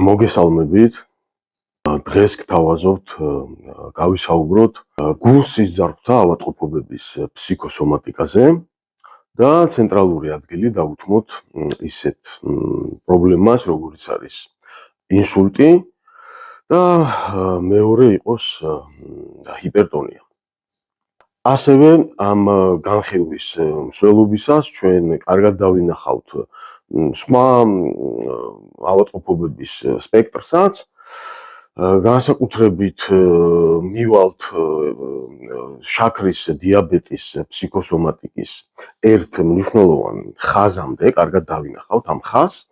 მოგესალმებით. დღეს გთავაზობთ გავისაუბროთ გულ-სისძარღვთა ავადმყოფობების ფსიქოსომატიკაზე და ცენტრალური ადგილი დავუთმოთ ისეთ პრობლემას, როგორიც არის ინსულტი და მეორე იყოს ჰიპერტონია. ასევე ამ განხილვის მსვლელობისას ჩვენ კარგად დავინახავთ სხვა ავადმყოფობების სპექტრსაც, განსაკუთრებით მივალთ შაქრის დიაბეტის ფსიქოსომატიკის ერთ მნიშვნელოვან ხაზამდე, კარგად დავინახავთ ამ ხაზს.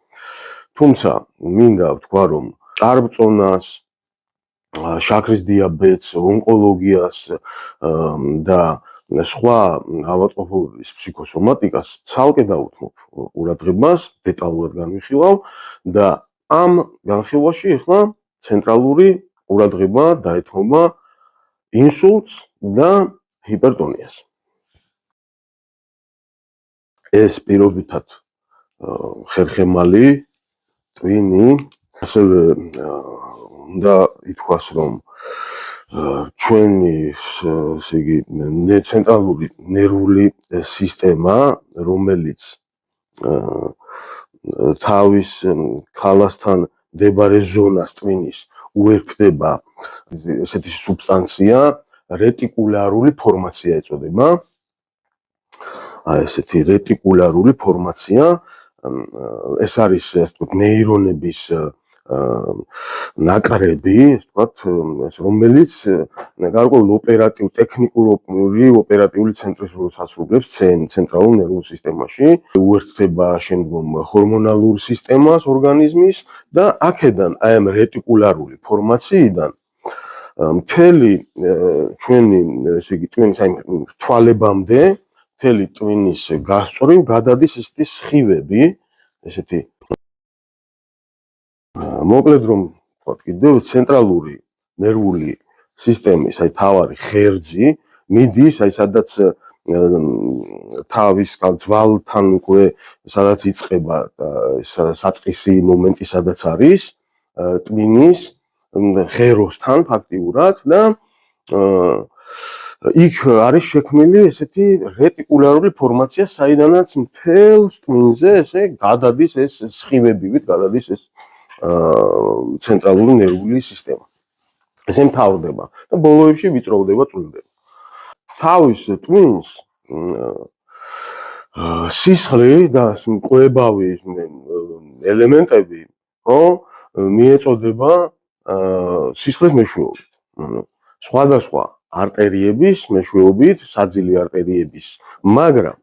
თუმცა მინდა ვთქვა, რომ ჭარბწონას, შაქრის დიაბეტს, ონკოლოგიას და სხვა ავადმყოფობების ფსიქოსომატიკას ცალკე დავუთმობ ყურადღებას, დეტალურად განვიხილავ და ამ განხილვაში ახლა ცენტრალური ყურადღება დაეთმობა ინსულტს და ჰიპერტონიას. ეს პირობითად ხერხემალი, ტვინი, ასევე უნდა ითქვას, რომ ჩვენი ესე იგი ცენტრალური ნერვული სისტემა, რომელიც თავის ქალასთან მდებარე ზონას ტვინის უერთდება, ესეთი სუბსტანცია რეტიკულარული ფორმაცია ეწოდება. ესეთი რეტიკულარული ფორმაცია, ეს არის ასე ვთქვათ ნეირონების ნაკრები, ასე ვთქვათ, რომელიც გარკვეულ ოპერატიული ცენტრის როლს ასრულებს ცენტრალურ ნერვულ სისტემაში, უერთდება შემდგომ ჰორმონალურ სისტემას ორგანიზმის და აქედან აი ამ რეტიკულარული ფორმაციიდან მთელი ჩვენი ესე იგი ტვინის აი თვალებამდე, მთელი ტვინის გასწვრივ გადადის ესეთი სხივები, ესეთი მოკლედ რომ ვთქვათ, კიდევ ცენტრალური ნერვული სისტემის აი თავარი ხერძი მიდის, აი სადაც თავის ძვალთან უკვე სადაც იწყება საწყისი მომენტი, სადაც არის ტვინის ღეროსთან ფაქტიურად და იქ არის შექმნილი ესეთი რეტიკულარული ფორმაცია, საიდანაც მთელ ტვინზე ესე გადადის ეს სხივები, გადადის ეს ცენტრალური ნერვული სისტემა. ესე მთავრდება და ბოლოებში ვიწროვდება, წვრილდება. თავის ტვინს სისხლი და მკვლევავი ელემენტები, მიეწოდება სისხლის მეშვეობით. სხვადასხვა არტერიების მეშვეობით, საძილე არტერიების, მაგრამ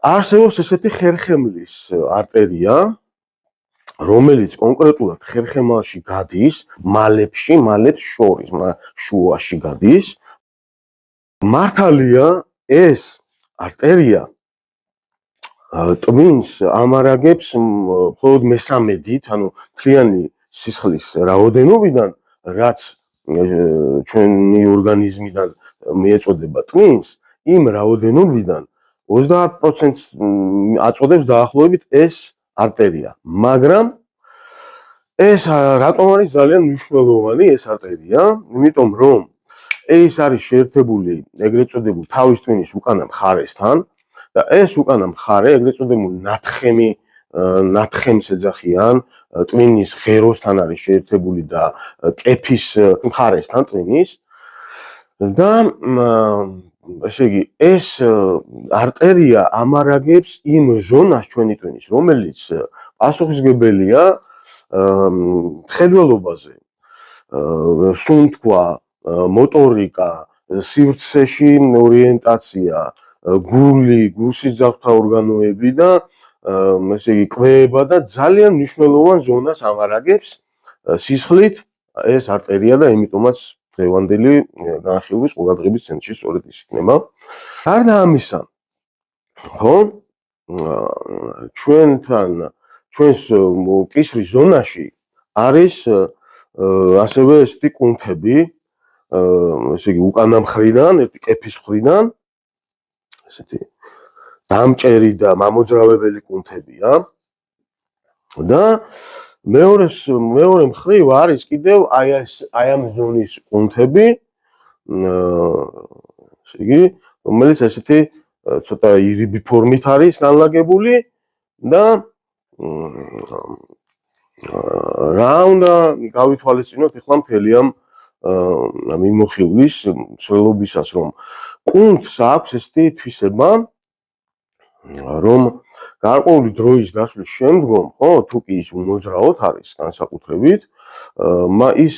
არსებობს ესეთი ხერხემლის არტერია, რომელიც კონკრეტულად ხერხემალში გადის, მალებს შორის, შუაში გადის. მართალია, ეს არტერია ტვინს ამარაგებს მხოლოდ მესამედით, ანუ მთლიანი სისხლის რაოდენობიდან, რაც ჩვენი ორგანიზმიდან მიეწოდება ტვინს, იმ რაოდენობიდან 30%-ს აწოდებს დაახლოებით ეს არტერია. მაგრამ ეს რატომ არის ძალიან მნიშვნელოვანი ეს არტერია? იმიტომ რომ ეს არის შეერთებული ეგრეთ წოდებულ თავის ტვინის უკანა მხარესთან და ეს უკანა მხარე ეგრეთ წოდებულ ნათხემს ეძახიან, ტვინის ღეროსთან არის შეერთებული და კეფის მხარესთან ტვინის და ესე იგი ეს არტერია ამარაგებს იმ ზონას ჩვენი ტვინის, რომელიც პასუხისმგებელია მხედველობაზე, სუნთქვა, მოტორიკა, სივრცეში ორიენტაცია, გულ-სისძარღვთა ორგანოები და ესე იგი კვება და ძალიან მნიშვნელოვან ზონას ამარაგებს სისხლით ეს არტერია და იმიტომაც დღევანდელი განხილვის ყურადღების ცენტრში სწორედ ის იქნება. გარდა ამისა, ჩვენს კისრის ზონაში არის ასევე ესეთი კუნთები, ესე იგი უკანა მხრიდან, ერთი კეფის მხრიდან, ესეთი დამჭერი და მამოძრავებელი კუნთებია და მეორე მხრივ არის კიდევ აი ამ ზონის კუნთები, ესე იგი, რომელიც ესეთი ცოტა ირიბი ფორმით არის განლაგებული და რა უნდა გავითვალისწინოთ ახლა მთელი ამ მიმოხილვის ცვლილობისას, რომ კუნთს აქვს ესეთი თვისება, რომ გარკვეული დროის გასვლის შემდგომ, ხო, თუ კი ის უმოძრაოდ არის განსაკუთრებით, ის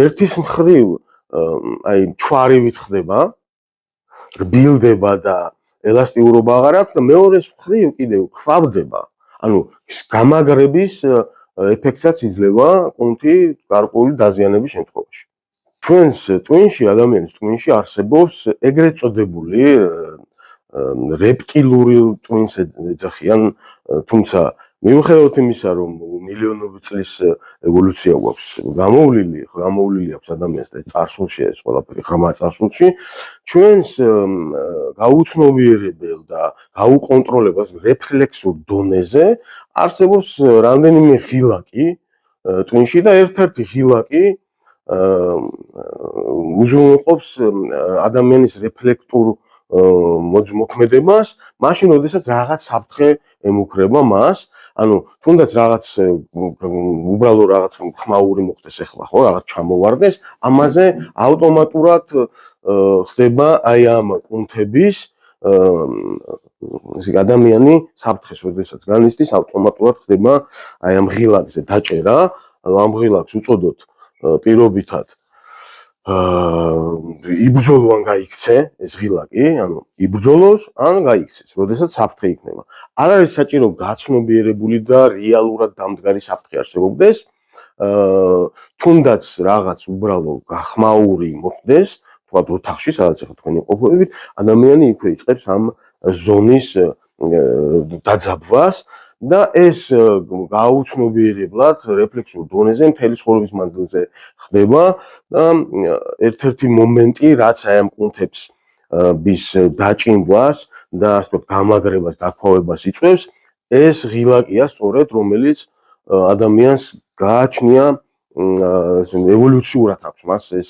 ერთის მხრივ აი ჩვარივით ხდება, რბილდება და ელასტიურობა აღარ აქვს და მეორეს მხრივ კიდევ ქვავდება. ანუ გამაგრების ეფექტსაც იძლევა კუნთი გარკვეული დაზიანების შემთხვევაში. ჩვენს ტვინში, ადამიანის ტვინში არსებობს ეგრეთ წოდებული რეპტილური ტვინს ეძახიან, თუმცა მიუხედავად იმისა, რომ მილიონობით წლის ევოლუცია გვაქვს გამოვლილი აქვს ადამიანს და წარსულში ეს ყველაფერი ღრმა წარსულში, ჩვენს გაუცნობიერებელ და გაუკონტროლებას რეფლექსურ დონეზე არსებობს რამდენიმე ღილაკი ტვინში და ერთ-ერთი ღილაკი უზრუნველყოფს ადამიანის რეფლექტურ მოქმედებას, მაშინ როდესაც რაღაც საფრთხე ემუქრება მას, ანუ თუნდაც რაღაც უბრალოდ რაღაც ხმაური მოხდეს ახლა, ხო, რაღაც ჩამოვარდეს, ამაზე ავტომატურად ხდება აი ამ კუნთების ესე ადამიანი საფრთხეს როდესაც განიცდის, ავტომატურად ხდება აი ამ ღილაკზე დაჭერა, ამ ღილაკს უწოდოთ პირობითად იბრძოლო ან გაიქცე ეს ღილაკი, ანუ იბრძოლოს ან გაიქცეს, როდესაც საფრთხე იქნება. არ არის საჭირო გაცნობიერებული და რეალურად დამდგარი საფრთხე არსებობდეს, თუნდაც რაღაც უბრალო გახმაური მოხდეს, თქვათ ოთახში, სადაც ახლა თქვენი ყოფილებით, ადამიანი იქვე იწყებს ამ ზონის დაძაბვას და ეს გაუცნობიერებლად რეფლექსურ დონეზე მთელი ცხოვრების მანძილზე ხდება და ერთ-ერთი მომენტი, რაც აი ამ კუნთებს დაჭიმვას და ასე ვთქვათ გამაგრებას, დაქვავებას იწვევს, ეს ღილაკია სწორედ, რომელიც ადამიანს გააჩნია ევოლუციურად აქვს მას ეს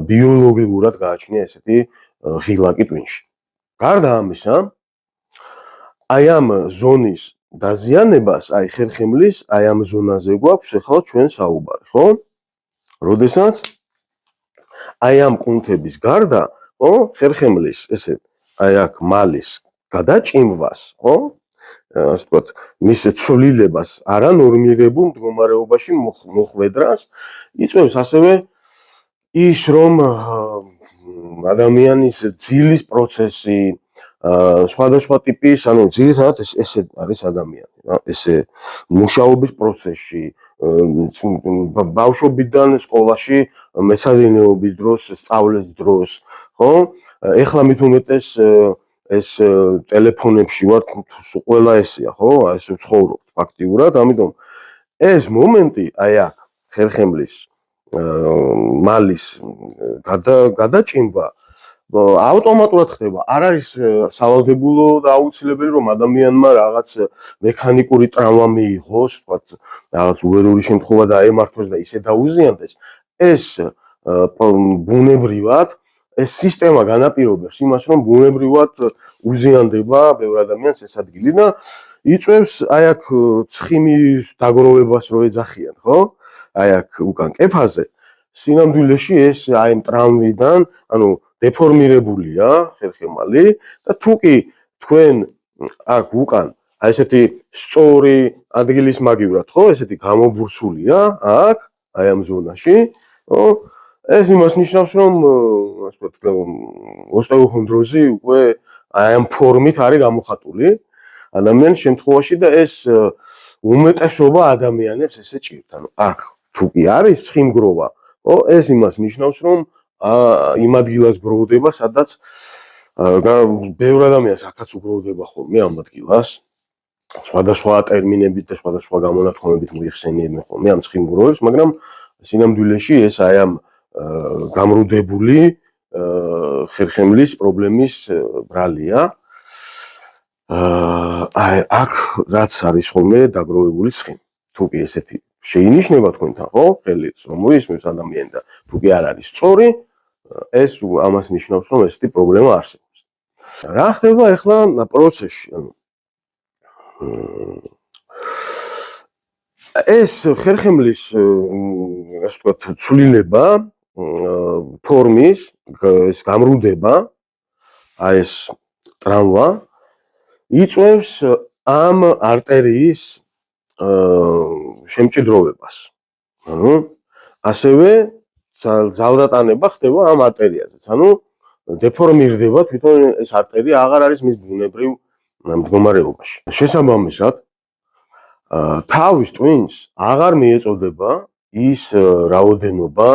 ბიოლოგიურად გააჩნია ესეთი ღილაკი ტვინში. გარდა ამისა, აი ამ ზონის დაზიანებას, აი ხერხემლის, აი ამ ზონაზე გვაქვს ახლა ჩვენ საუბარი, ხო? როდესაც აი ამ კუნთების გარდა, ხო, ხერხემლის ესეთ აი აქ მალის გადაჭიმვას, ხო? ასე ვთქვათ, მის ცვლილებას არანორმირებულ მდგომარეობაში მოხვედრას იწვევს ასევე ის, რომ ადამიანის ძილის პროცესი, სხვადასხვა ტიპის, ანუ ძირითადად ესე არის ადამიანი, ესე მუშაობის პროცესში, ბავშვობიდან სკოლაში მეცადინეობის დროს, სწავლის დროს, ხო? ეხლა მით უმეტეს ეს ტელეფონებში ვარ, ყველა ესეა, ხო? ესე ვცხოვრობთ ფაქტიურად, ამიტომ ეს მომენტი აი აქ ხერხემლის მალის გადაჭიმვა ავტომატურად ხდება. არ არის სავალდებულო და აუცილებელი, რომ ადამიანმა რაღაც მექანიკური ტრავმა მიიღოს, თქვათ, რაღაც უბედური შემთხვევა დაემართოს და ისე დაუზიანდეს. ეს ბუნებრივად ეს სისტემა განაპირობებს იმას, რომ ბუნებრივად უზიანდება ბევრ ადამიანს ეს ადგილი და იწვევს აი აქ ცხიმის დაგროვებას რო ეძახიან, ხო? აი აქ უკან კეფაზე სინამდვილეში ეს აი ამ ტრავმიდან, ანუ დეფორმირებულია ხერხემალი და თუ კი თქვენ აქ უკან აი ესეთი სწორი ადგილის მაგივრად, ხო, ესეთი გამობურცულია აქ აი ამ ზონაში, ხო? ეს იმას ნიშნავს, რომ ასე ვთქვათ, ოსტეოქონდროზი უკვე აი ამ ფორმით არის გამოხატული ადამიანის შემთხვევაში და ეს უმეტესობა ადამიანებს ესე ჭირთ. ანუ აქ თუ კი არის ცხიმგროვა, ხო, ეს იმას ნიშნავს, რომ იმ ადგილას გროვდება, სადაც ბევრ ადამიანს აქაც უგროვდება ხოლმე ამ ადგილას. სხვადასხვა ტერმინებით და სხვადასხვა გამონათქვამებით მოიხსენიებენ ხოლმე ამ ცხიმგროვებს, მაგრამ სინამდვილეში ეს აი ამ გამრუდებული ხერხემლის პრობლემის ბრალია. აი აქ რაც არის ხოლმე დაგროვებული ცხიმი. თუ კი ესეთი შეინიშნება თქვენთან, ხო? ხელიც რომ მოისმენს ადამიანი და თუ კი არ არის სწორი, ეს ამას ნიშნავს, რომ ესეთი პრობლემა არსებობს. რა ხდება ახლა პროცესში? ეს ხერხემლის ასე ვთქვათ, ცვლილება ფორმის, ეს გამრუდება, აი ეს ტრამვა იწვევს ამ არტერიის შემჭიდროვებას. ანუ ასევე ძალდატანება ხდება ამ არტერიაზეც. ანუ დეფორმირდება თვითონ ეს არტერია, აღარ არის მის ბუნებრივ მდგომარეობაში. შესაბამისად, თავის ტვინს აღარ მიეწოდება ის რაოდენობა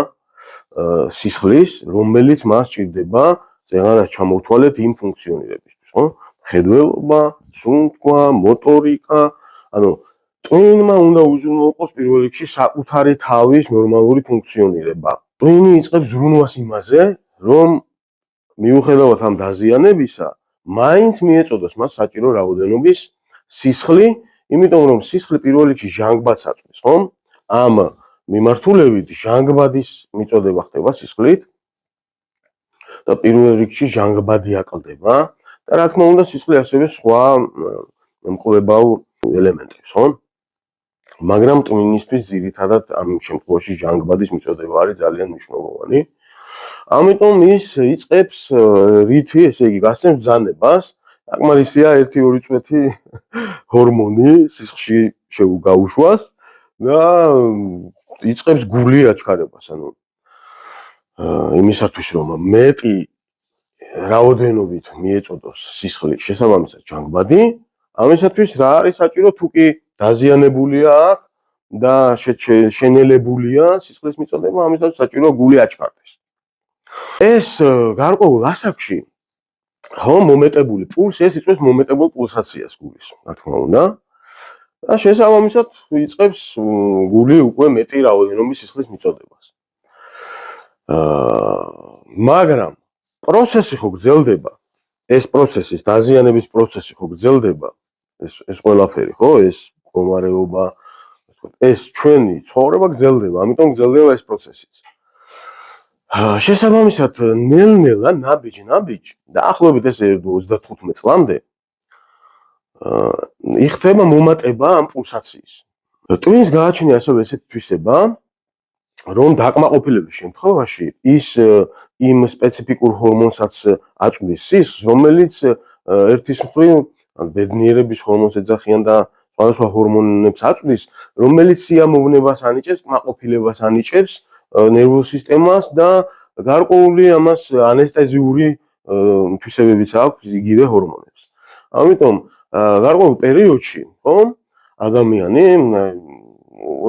სისხლის, რომელიც მას ჭირდება წეღანას ჩამოთვალეთ იმ ფუნქციონირებისთვის, ხო? ხედველობა, სუნთქვა, მოტორიკა, ანუ ტვინმა უნდა უზრუნველყოს პირველ რიგში საკუთარი თავის ნორმალური ფუნქციონირება. ტვინი იწყებს ზრუნვას იმაზე, რომ მიუხედავად ამ დაზიანებისა, მაინც მიეწოდოს მას საჭირო რაოდენობის სისხლი, იმიტომ რომ სისხლი პირველ რიგში ჟანგბადს აწვდის, ხო? ამ მიმართულებით ჟანგბადის მიწოდება ხდება სისხლით და პირველ რიგში ჟანგბადი აკლდება და რა თქმა უნდა სისხლი ასევე სხვა მკვლევარ ელემენტებს, ხო? მაგრამ ტვინისთვის ძირითადად ამ შემთხვევაში ჟანგბადის მიწოდება არის ძალიან მნიშვნელოვანი. ამიტომ ის იწყებს რითი, ესე იგი, გასცემს ბრძანებას, საკმარისია 1-2 წუთი ჰორმონი სისხლში გაუშვას და იწყებს გული აჩქარებას, ანუ იმისათვის რომ მეტი რაოდენობით მიეწოდოს სისხლი შესაბამისად ჟანგბადი, ამისათვის რა არის საჭირო, თუ კი დაზიანებულია აქ და შენელებულია სისხლის მიწოდება, ამისათვის საჭირო გული აჩქარდეს. ეს გარკვეულ ასაკში ხო მომეტებული პულსი, ეს იწვევს მომეტებულ პულსაციას გულის, რა თქმა უნდა. და შესაბამისად იწყებს გული უკვე მეტი რაოდენობის სისხლის მიწოდებას. მაგრამ პროცესი ხო გრძელდება, ეს პროცესის დაზიანების პროცესი ხო გრძელდება, ეს ყველაფერი, ხო, ეს მდგომარეობა, ეს ჩვენი ცხოვრება გრძელდება, ამიტომ გრძელდება ეს პროცესიც. შესაბამისად, ნელ-ნელა, ნაბიჯ-ნაბიჯ, დაახლოებით ეს 35 წლამდე იხდება მომატება ამ პულსაციის. ტვინს გააჩნია ასევე ესეთი თვისება, რომ დაკმაყოფილების შემთხვევაში ის იმ სპეციფიკურ ჰორმონსაც აწვდის სისხლს, რომელიც ერთის მხრივ ბედნიერების ჰორმონს ეძახიან და სხვადასხვა ჰორმონებს აწვდის, რომელიც სიამოვნებას ანიჭებს, კმაყოფილებას ანიჭებს ნერვულ სისტემას და გარკვეული ამას ანესტეზიური თვისებებიც აქვს იგივე ჰორმონებს. ამიტომ გარკვეულ პერიოდში, ხო, ადამიანი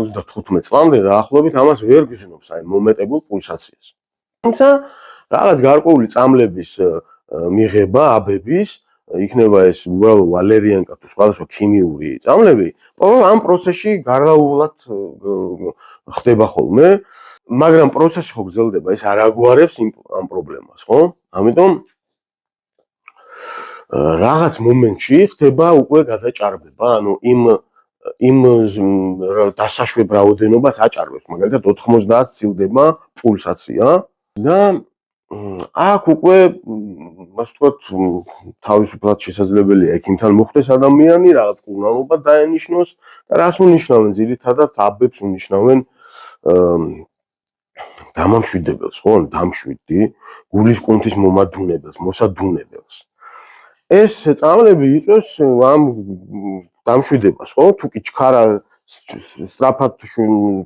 35 წლამდე დაახლოებით ამას ვერ გრძნობს, აი მომეტებულ პულსაციას. თუმცა რაღაც გარკვეული წამლების მიღება, აბების, იქნება ეს უბრალოდ ვალერიანკა თუ სხვადასხვა ქიმიური წამლები, ამ პროცესში გარდაუვალად ხდება ხოლმე, მაგრამ პროცესი ხო გრძელდება, ეს არ აგვარებს ამ პრობლემას, ხო? ამიტომ რაღაც მომენტში ხდება უკვე გადაჭარბება, ანუ იმ დასაშვებ რაოდენობას აჭარბებს, მაგალითად 90-ს ცილდება პულსაცია და აქ უკვე ასე ვთქვათ, თავისუფლად შესაძლებელია ექიმთან მოხვდეს ადამიანი, რაღაც კურნალობა დაენიშნოს და რას უნიშნავენ ძირითადად აბებს უნიშნავენ დამამშვიდებელს, ხო, დამშვიდი, გულის კუნთის მომადუნებელს, მოსადუნებელს. ეს წამლები იწვევს ამ დამშვიდებას, ხო? თუ კი ჩქარა სწრაფად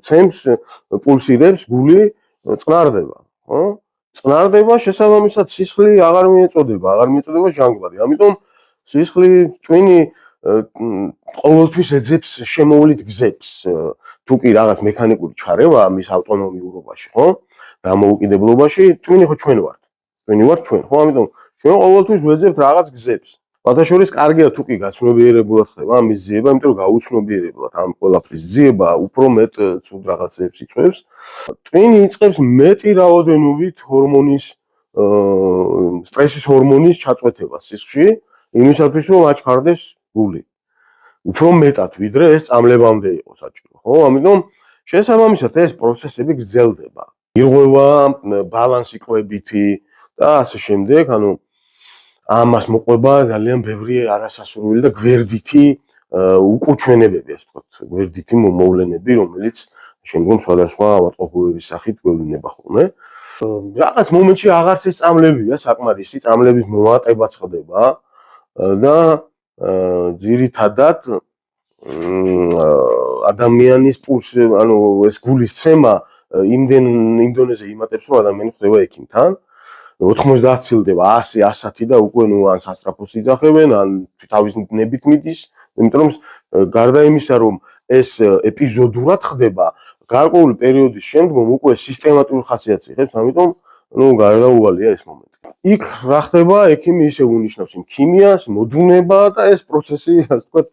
ცემს, პულსირებს, გული წყნარდება, ხო? წყნარდება, შესაბამისად სისხლი აღარ მიეწოდება ჟანგბადი. ამიტომ სისხლი ტვინი ყოველთვის ეძებს შემოვლით გზებს. თუ კი რაღაც მექანიკური ჩარევა მის ავტონომიურობაში, ხო? დამოუკიდებლობაში, ტვინი ხო ჩვენ ვართ. ტვინი ვართ ჩვენ, ხო? ამიტომ ჩვენ ყოველთვის ვეძებთ რაღაც გზებს. ბათაშორის კარგია თუ კი გაცნობიერებულად ხდება ამის ძიება, იმიტომ რომ გაუცნობიერებლად ამ ყველაფრის ძიება უფრო მეტ ცუდ რაღაცებს იწვევს. ტვინი იწყებს მეტი რაოდენობით ჰორმონის სტრესის ჰორმონის ჩაწყვეტებას სისხლში, იმისათვის რომ აჩქარდეს გული. უფრო მეტად ვიდრე ეს წამლებამდე იყო საჭირო, ხო? ამიტომ შესაბამისად ეს პროცესები გრძელდება. ირღვევა ბალანსი კვებითი და ასე შემდეგ, ანუ ამას მოყვება ძალიან ბევრი არასასურველი და გვერდითი უკუჩვენებები, ასე ვთქვათ, გვერდითი მოვლენები, რომელიც შემდგომ სხვადასხვა ავადმყოფობების სახით გვევლინება ხოლმე. რაღაც მომენტში აღარც ეს წამლებია საკმარისი, წამლების მომატებაც ხდება და ძირითადად ადამიანის პულსი, ანუ ეს გულის ცემა იმდენ დონეზე იმატებს, რომ ადამიანი ხდება ექიმთან. 90 ცილდება 100, 110 და უკვე ნუ ან სასწრაფოს იძახებენ, ან თავის ნებით მიდის, იმიტომ რომ გარდა იმისა, რომ ეს ეპიზოდურად ხდება, გარკვეული პერიოდის შემდგომ უკვე სისტემატურ ხასიათს იღებს, ამიტომ ნუ გარდაუვალია ეს მომენტი. იქ რა ხდება, ექიმი ისე უნიშნავს იმ ქიმიას, მოდუნება და ეს პროცესი, ასე ვთქვათ,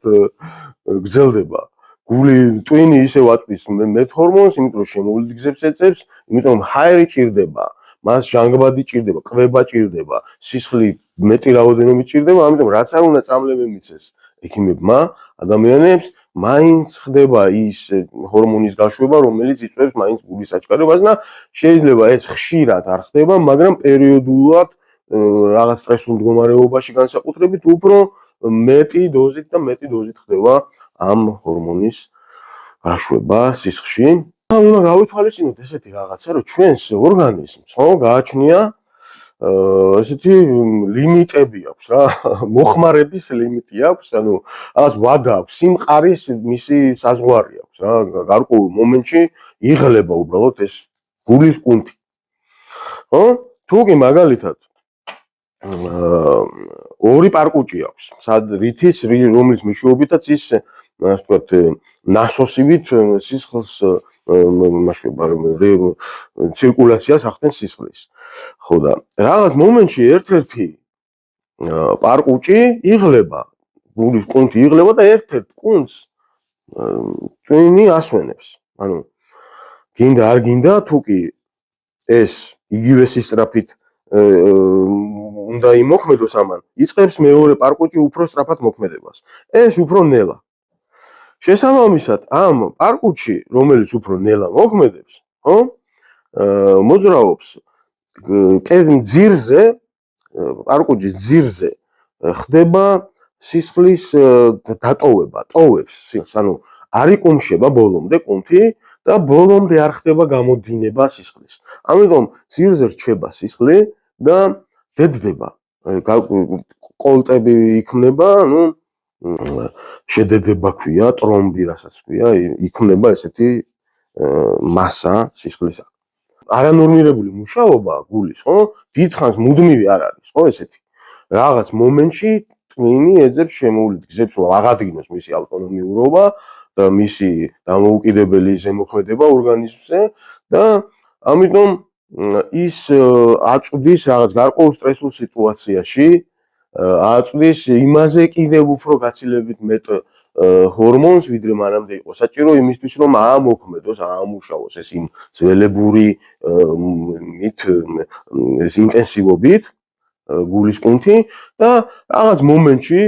გრძელდება. გული ტვინი ისე ვაწვის მეტ ჰორმონს, იმიტომ რომ შემოვლით გზებს ეწევს, იმიტომ რომ ჰაერი ჭირდება, მას ჟანგბადი ჭირდება, კვება ჭირდება, სისხლი მეტი რაოდენობით ჭირდება, ამიტომ რაც არ უნდა წამლები მიცეს ექიმებმა, ადამიანებს მაინც ხდება ის ჰორმონის გაშვება, რომელიც იწვევს მაინც გულის აჩქარებას და შეიძლება ეს ხშირად არ ხდება, მაგრამ პერიოდულად რაღაც სტრესულ მდგომარეობაში განსაკუთრებით უფრო მეტი დოზით ხდება ამ ჰორმონის გაშვება სისხლში. უნდა გავითვალისწინოთ ესეთი რაღაცა, რომ ჩვენს ორგანიზმს ხო გააჩნია ესეთი ლიმიტები აქვს რა, მოხმარების ლიმიტი აქვს, ანუ რაღაც ვადა აქვს, სიმყარის მისი საზღვარი აქვს რა, გარკვეულ მომენტში იღლება უბრალოდ ეს გულის კუნთი. ხო? თუ კი მაგალითად ორი პარკუჭი აქვს, რითიც რომლის მეშვეობითაც ის ასე ვთქვათ, ნასოსივით სისხლს მაშვება, ცირკულაციას ახდენს სისხლის. ხო და რაღაც მომენტში ერთ-ერთი პარკუჭი იღლება, გულის კუნთი იღლება და ერთ-ერთ კუნთს ტვინი ასვენებს. ანუ გინდა არ გინდა, თუ კი ეს იგივე სისწრაფით უნდა იმოქმედოს ამან, იწყებს მეორე პარკუჭი უფრო სწრაფად მოქმედებას. ეს უფრო ნელა. შესაბამისად, ამ პარკუჭში, რომელიც უფრო ნელა მოქმედებს, ხო? მოძრაობს ძირზე, პარკუჭის ძირზე ხდება სისხლის დატოვება, ტოვებს სისხლს, ანუ არ იკუმშება ბოლომდე კუნთი და ბოლომდე არ ხდება გამოდინება სისხლის. ამიტომ ძირზე რჩება სისხლი და დედდება. კოლტები იქმნება, ანუ შედედება ქვია, ტრომბი რასაც ქვია, იქმნება ესეთი მასა სისხლის. არანორმირებული მუშაობა გულის, ხო? დიდხანს მუდმივი არ არის, ხო, ესეთი. რაღაც მომენტში ტვინი ეძებს შემოვლით გზებს, რომ აღადგინოს მისი ავტონომიურობა და მისი დამოუკიდებელი ზემოქმედება ორგანიზმზე და ამიტომ ის აწვდის რაღაც გარკვეულ სტრესულ სიტუაციაში, აწვდის იმაზე კიდევ უფრო გაცილებით მეტ ჰორმონს, ვიდრე მანამდე იყო საჭირო იმისთვის, რომ აამოქმედოს, აამუშავოს ეს იმ ძველებური ეს ინტენსივობით გულის კუნთი და რაღაც მომენტში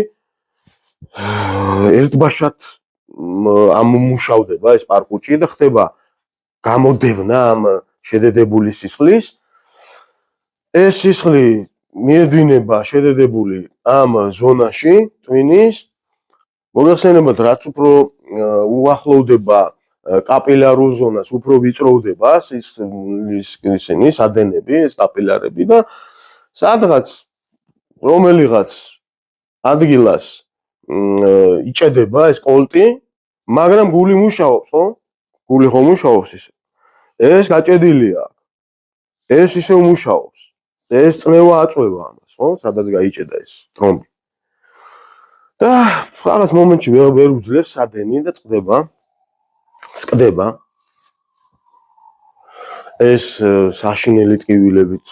ერთბაშად ამომუშავდება ეს პარკუჭი და ხდება გამოდევნა ამ შედედებული სისხლის. ეს სისხლი მიედინება შედედებული ამ ზონაში ტვინის. მოგეხსენებათ, რაც უფრო უახლოვდება კაპილარულ ზონას, უფრო ვიწროვდება ისინი სადენები, ეს კაპილარები და სადღაც რომელიღაც ადგილას იჭედება ეს კოლტი, მაგრამ გული მუშაობს, ხო? გული ხომ მუშაობს ისე. ეს გაჭედილია. ეს ისე მუშაობს. ეს წნევა აწვევა ამას, ხო? სადაც გაიჭედა ეს ტრომბი. და რაღაც მომენტში ვერ უძლებს სადენი და სკდება. ეს საშინელი ტკივილებით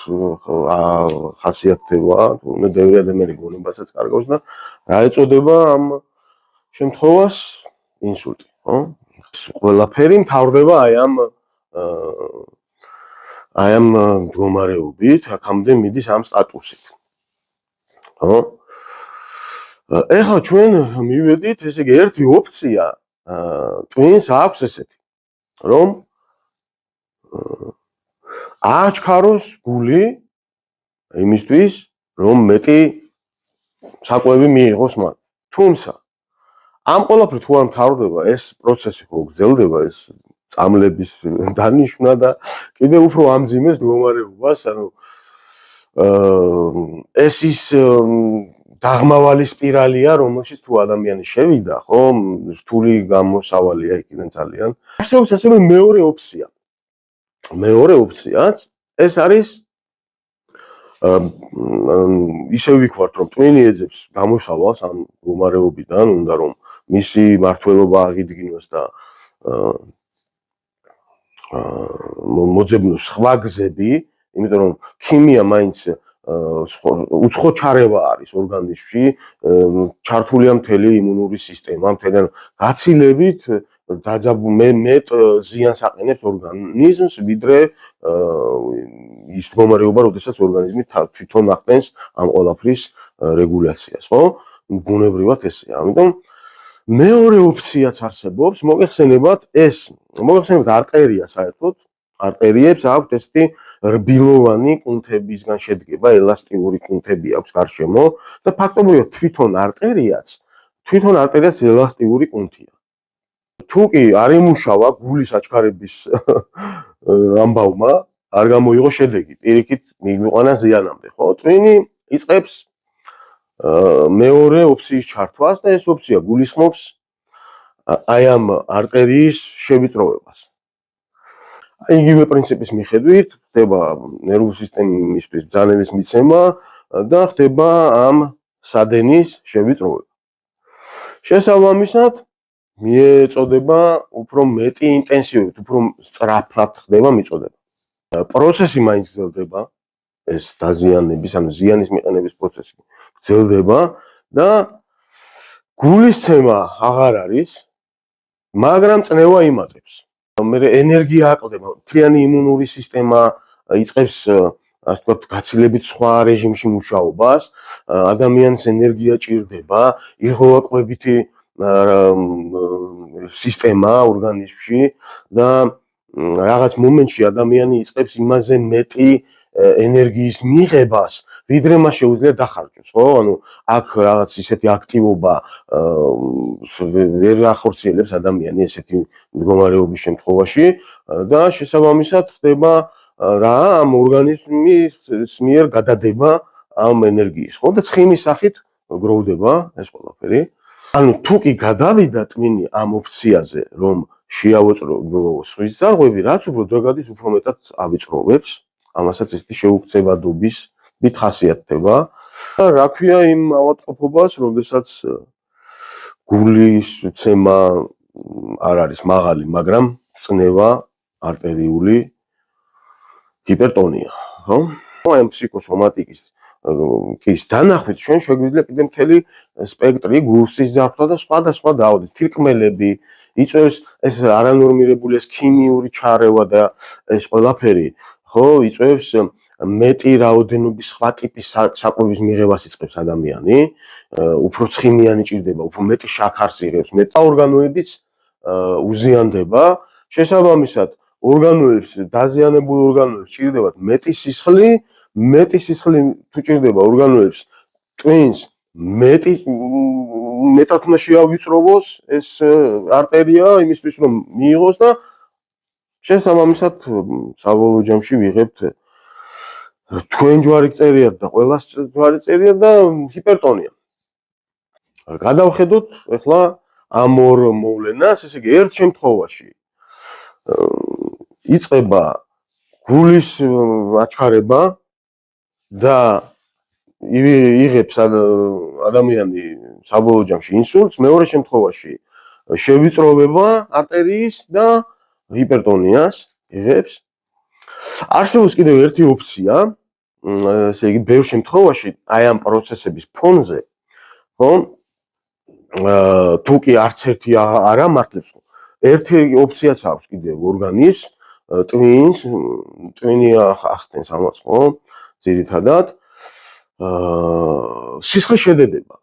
ხასიათდება, თუმცა ბევრი ადამიანი გონებასაც კარგავს და რა ეწოდება ამ შემთხვევას? ინსულტი, ხო? ყველაფერი მთავრდება აი ამ მდგომარეობით, აქამდე მიდის ამ სტატუსით. ხო? ეხლა ჩვენ მივედით, ესე იგი ერთი ოფცია ტვინს აქვს ესეთი, რომ ააჩქაროს გული იმისთვის, რომ მეტი საკვები მიიღოს მან. თუმცა ამ ყველაფრით თუ არ მთავრდება, ეს პროცესი ხო გრძელდება, ეს წამლების დანიშვნა და კიდევ უფრო ამძიმეს მდგომარეობას, ანუ ეს ის დაღმავალი სპირალია, რომელშიც თუ ადამიანი შევიდა, ხო, რთული გამოსავალია იქიდან ძალიან. არსებობს ასევე მეორე ოფცია. მეორე ოფციაც ეს არის ისე ვიქварთ, რომ ტვინი ეძებს გამოსავალს ამ მდგომარეობიდან, უნდა რომ მისი მართლობა აღიდგინოს და მოძებნოს სხვა გზები, იმიტომ რომ ქიმია მაინც უცხო ჩარევა არის ორგანიზმში, ჩართულია მთელი იმუნური სისტემა, მთელი გაცილებით მეტ ზიანს აყენებს ორგანიზმს, ვიდრე ის მდგომარეობა, როდესაც ორგანიზმი თვითონ ახდენს ამ ყველაფრის რეგულაციას, ხო? ბუნებრივად ესეა. ამიტომ მეორე ოფციაც არსებობს, მოგეხსენებათ არტერია საერთოდ, არტერიებს აქვს ესეთი რბილოვანი კუნთებისგან შედგება, ელასტიური კუნთები აქვს გარშემო და ფაქტობრივად თვითონ არტერიაც ელასტიური კუნთია. თუ კი არ იმუშავა გულის აჩქარების ამბავმა, არ გამოიღო შედეგი, პირიქით მიგვიყვანა ზიანამდე, ხო? ტვინი იწყებს მეორე ოფციის ჩართვას და ეს ოფცია გულისხმობს აი ამ არტერიის შევიწროვებას. იგივე პრინციპის მიხედვით ხდება ნერვულ სისტემისთვის ბრძანების მიცემა და ხდება ამ სადენის შევიწროვება. შესაბამისად, მიეწოდება უფრო მეტი ინტენსივობით, უფრო სწრაფად ხდება მიწოდება. პროცესი მაინც გრძელდება, ეს დაზიანების, ანუ ზიანის მიყენების პროცესი გრძელდება და გულისცემა აღარ არის, მაგრამ წნევა იმატებს. მე ენერგია აკლდება, მთლიანი იმუნური სისტემა იწყებს, ასე ვთქვათ, გაცილებით სხვა რეჟიმში მუშაობას, ადამიანს ენერგია ჭირდება, იღოვაკებითი სისტემა ორგანიზმში და რაღაც მომენტში ადამიანი იწყებს იმაზე მეტი ენერგიის მიღებას, ვიდრე მას შეუძლია დახარჯოს, ხო? ანუ აქ რაღაც ისეთი აქტივობა ვერ ახორციელებს ადამიანი ესეთი მდგომარეობის შემთხვევაში და შესაბამისად ხდება რა ამ ორგანიზმის მიერ გადადება ამ ენერგიის, ხო? და ცხიმის სახით გროვდება ეს ყველაფერი. ანუ თუ კი გადავიდა ტვინი ამ ოფციაზე, რომ შეავიწრო სხვის ძარღვები, რაც უფრო დრო გადის, უფრო მეტად ავიწროვებს. ამასაც ესეთი შეუქცევადობის ხასიათდება. რა ქვია იმ ავადმყოფობას, როდესაც გულის ცემა არ არის მაღალი, მაგრამ წნევა არტერიული ჰიპერტონია, ხო? აი ფსიქოსომატიკის ის დანახვით ჩვენ შეგვიძლია კიდე მთელი სპექტრი გულსის ძარღვთა და სხვადასხვა დაავადების, თირკმელები, იწვევს ეს არანორმირებული ეს ქიმიური ჩარევა და ეს ყველაფერი, ხო, იწვევს მეტი რაოდენობის სხვა ტიპის საკვების მიღებას იწყებს ადამიანი, უფრო ცხიმიანი ჭირდება, უფრო მეტი შაქარს იღებს, მეტა ორგანოებიც უზიანდება, შესაბამისად ორგანოებს, დაზიანებულ ორგანოებს ჭირდებათ მეტი სისხლი თუ ჭირდება ორგანოებს ტვინს მეტად უნდა შეავიწროვოს ეს არტერია იმისთვის რომ მიიღოს და შესაბამისად საბოლოო ჯამში ვიღებთ თქვენ ჯვარი წერია და ყველას ჯვარი წერია და ჰიპერტონია. გადავხედოთ ახლა ამ ორ მოვლენას, ესე იგი ერთ შემთხვევაში იწყება გულის აჩქარება და იღებს ადამიანი საბოლოო ჯამში ინსულტს, მეორე შემთხვევაში შევიწროვება არტერიის და ჰიპერტონიას იღებს. არსებობს კიდევ ერთი ოფცია, ესე იგი ბევრ შემთხვევაში აი ამ პროცესების ფონზე, ხო? თუ კი არც ერთი არ ამართლებს, ერთი ოფციაც აქვს კიდევ ორგანიზმს, ტვინი ახდენს ამას, ხო? ძირითადად სისხლის შედედება.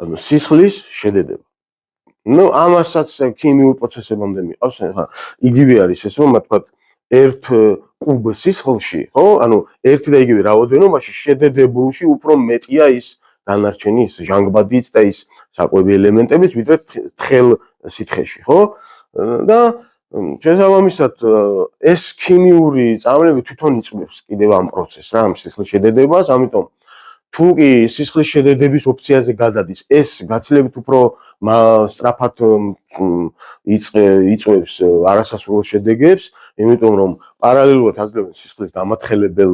ანუ სისხლის შედედება. ნუ ამასაც ქიმიურ პროცესებამდე მიყავს, ხა იგივე არის ეს, რომ თქვათ ერთ კუბ სისხლში, ხო? ანუ ერთი და იგივე რაოდენობაში შედედებულში უფრო მეტია ის დანარჩენი ის ჟანგბადიც და ის საკვები ელემენტებიც, ვიდრე თხელ სითხეში, ხო? და შესაბამისად ეს ქიმიური წამლები თვითონ იწვევს კიდევ ამ პროცესს რა, ამ სისხლის შედედებას, ამიტომ თუ კი სისხლის შედედების ოფციაზე გადადის, ეს გაცილებით უფრო სწრაფად იწვევს არასასურველ შედეგებს, იმიტომ რომ პარალელურად აძლევენ სისხლის გამათხელებელ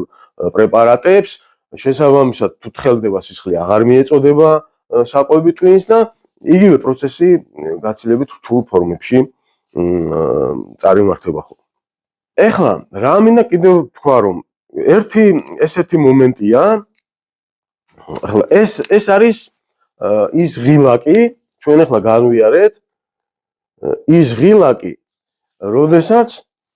პრეპარატებს, შესაბამისად თუ თხელდება სისხლი აღარ მიეწოდება საკვები ტვინს და იგივე პროცესი გაცილებით რთულ ფორმებში წარიმართება ხოლმე. ეხლა რა მინდა კიდევ თქვა, რომ ერთი ესეთი მომენტია, ახლა ეს არის ის ღილაკი, ჩვენ ახლა განვიარეთ, ის ღილაკი, როდესაც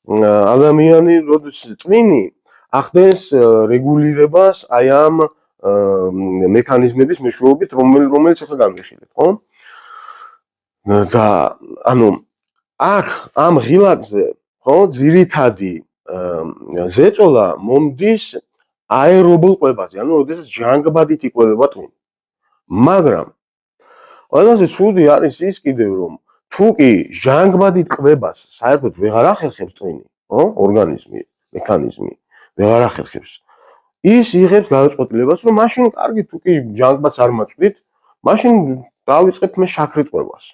ადამიანი, როდესაც ტვინი ახდენს რეგულირებას აი ამ მექანიზმების მეშვეობით, რომელიც ახლა განვიხილეთ, ხო? და ანუ აქ ამ ღილაკზე, ხო, ძირითადი ზეწოლა მომდის აერობულ კვებაზე, ანუ როდესაც ჟანგბადით იკვებება ტვინი. მაგრამ ყველაზე ცუდი არის ის კიდევ, რომ თუ კი ჟანგბადით კვებას საერთოდ ვეღარ ახერხებს ტვინი, ხო? ორგანიზმი, მექანიზმი ვეღარ ახერხებს. ის იღებს გადაწყვეტილებას, რომ მაშინ კარგი, თუ კი ჟანგბადს არ მაწვდით, მაშინ დავიწყებთ მე შაქრით კვებას.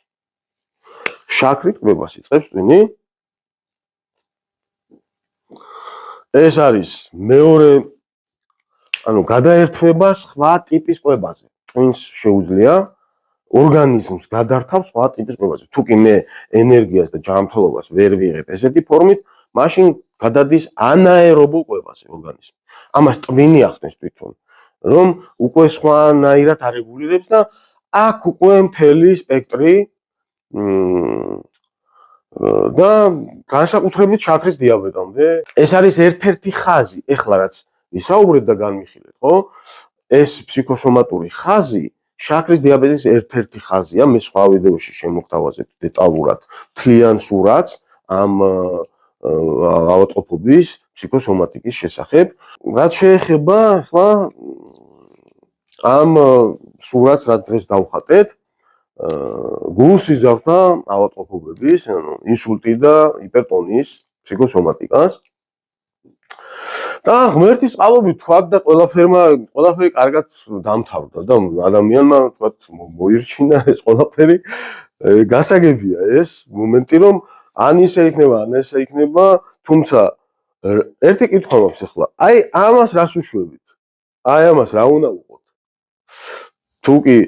შაქრით კვებას იწყებს ტვინი. ეს არის მეორე, ანუ გადაერთვება სხვა ტიპის კვებაზე. ტვინს შეუძლია ორგანიზმს გადართავს სხვა ტიპის კვებაზე. თუ კი მე ენერგიას და ჯანმრთელობას ვერ ვიღებ ესეთი ფორმით, მაშინ გადადის ანაერობულ კვებაზე ორგანიზმი. ამას ტვინი ახდენს თვითონ, რომ უკვე სხვანაირად არეგულირებს და აქ უკვე მთელი სპექტრი და განსაკუთრებით შაქრის დიაბეტამდე. ეს არის ერთ-ერთი ხაზი, ეხლა რაც ვისაუბრეთ და განვიხილეთ, ხო? ეს ფსიქოსომატური ხაზი შაქრის დიაბეტის ერთ-ერთი ხაზია, მე სხვა ვიდეოში შემოგთავაზებთ დეტალურად მთლიან სურათს ამ ავადმყოფობის ფსიქოსომატიკის შესახებ. რაც შეეხება ახლა ამ სურათს, რაც დღეს დავხატეთ, გულსიზართა ავადმყოფობების, ანუ ინსულტი და ჰიპერტონიის ფსიქოსომატიკას. და ღმერთის წყალობით თქვა და ყველაფერი კარგად დამთავრდა და ადამიანმა თქვა მოირჩინა ეს ყველაფერი. გასაგებია ეს მომენტი, რომ ან ისე იქნება, ან ესე იქნება, თუმცა ერთი კითხვა მაქვს ახლა. აი ამას რას უშვებით? აი ამას რა უნდა ვუყოთ? თუ კი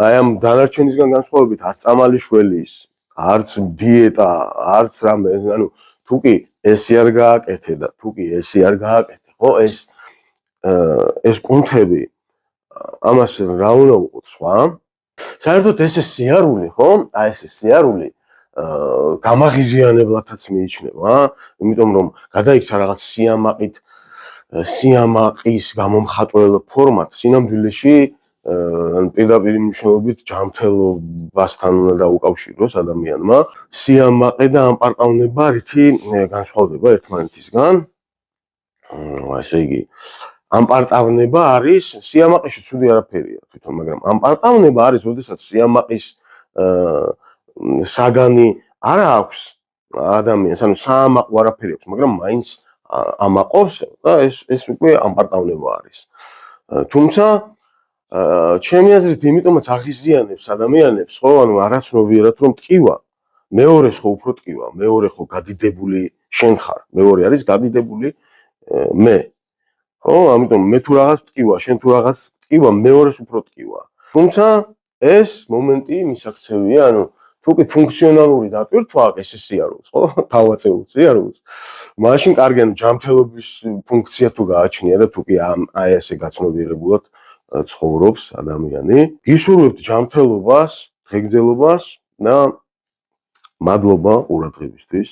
აი ამ დანარჩენისგან განსხვავებით არც წამალი შველის, არც დიეტა, არც რამე, ანუ თუ კი ესი არ გააკეთე და თუ კი ესი არ გააკეთე, ხო, ეს კუნთები, ამას რა უნდა ვუყოთ სხვა? საერთოდ ეს სიარული, ხო? აი ეს სიარული გამაღიზიანებლათაც მიიჩნევა, იმიტომ რომ გადაიქცა რაღაც სიამაყის გამომხატველ ფორმად, სინამდვილეში ან პირდაპირ მნიშვნელობით ჯანმრთელობასთან უნდა დაუკავშიროს ადამიანმა. სიამაყე და ამპარტავნება რითი განსხვავდება ერთმანეთისგან. ასე იგი, ამპარტავნება არის, სიამაყეში ცუდი არაფერია თვითონ, მაგრამ ამპარტავნება არის, როდესაც სიამაყის საგანი არ აქვს ადამიანს, ანუ საამაყო არაფერი აქვს, მაგრამ მაინც ამაყობს და ეს უკვე ამპარტავნება არის. თუმცა ჩემი აზრით, იმიტომაც აღიზიანებს ადამიანებს, ხო, ანუ არაცნობიერად რომ ტკივა, მეორე ხო უფრო ტკივა, მეორე ხო გადიდებული შენ ხარ, მეორე არის გადიდებული მე. ხო, ამიტომ მე თუ რაღაც ტკივა, შენ თუ რაღაც ტკივა, მეორეს უფრო ტკივა. თუმცა ეს მომენტი მისაქცევია, ანუ თუ კი ფუნქციონალური დატვირთვა აქვს ეს სიარულს, ხო? თავაწეულ სიარულს. მაშინ კარგი, ანუ ჯანმრთელობის ფუნქცია თუ გააჩნია და თუ კი აი ესე გაცნობიერებულად ცხოვრობს ადამიანი. გისურვებთ ჯანმრთელობას, დღეგრძელობას და მადლობა ყურადღებისთვის.